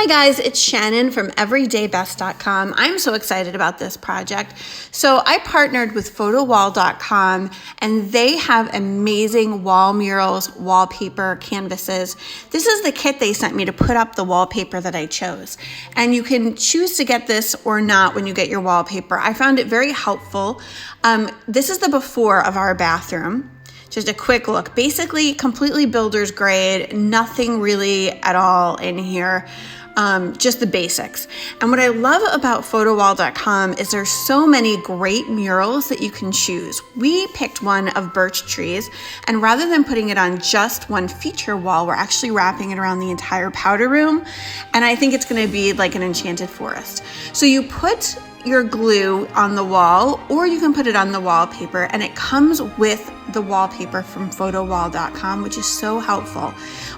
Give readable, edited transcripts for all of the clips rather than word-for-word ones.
Hi guys, it's Shannon from everydaybest.com. I'm so excited about this project. So I partnered with photowall.com and they have amazing wall murals, wallpaper, canvases. This is the kit they sent me to put up the wallpaper that I chose. And you can choose to get this or not when you get your wallpaper. I found it very helpful. This is the before of our bathroom. Just a quick look, basically completely builder's grade, nothing really at all in here. Just the basics. And what I love about photowall.com is there's so many great murals that you can choose. We picked one of birch trees, and rather than putting it on just one feature wall, we're actually wrapping it around the entire powder room. And I think it's gonna be like an enchanted forest. So you put your glue on the wall, or you can put it on the wallpaper, and it comes with the wallpaper from photowall.com, which is so helpful.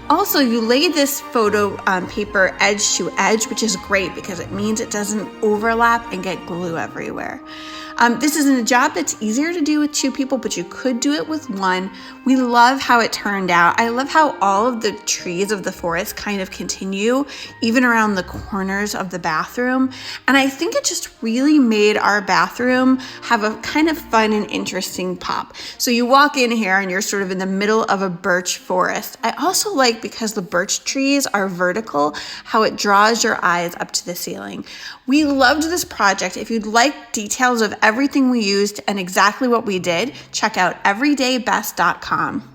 Also, you lay this photo paper edge to edge, which is great because it means it doesn't overlap and get glue everywhere. This isn't a job that's easier to do with two people, but you could do it with one. We love how it turned out. I love how all of the trees of the forest kind of continue, even around the corners of the bathroom. And I think it just really made our bathroom have a kind of fun and interesting pop. So you walk in here and you're sort of in the middle of a birch forest. I also like, because the birch trees are vertical, how it draws your eyes up to the ceiling. We loved this project. If you'd like details of everything we used and exactly what we did, check out everydaybest.com.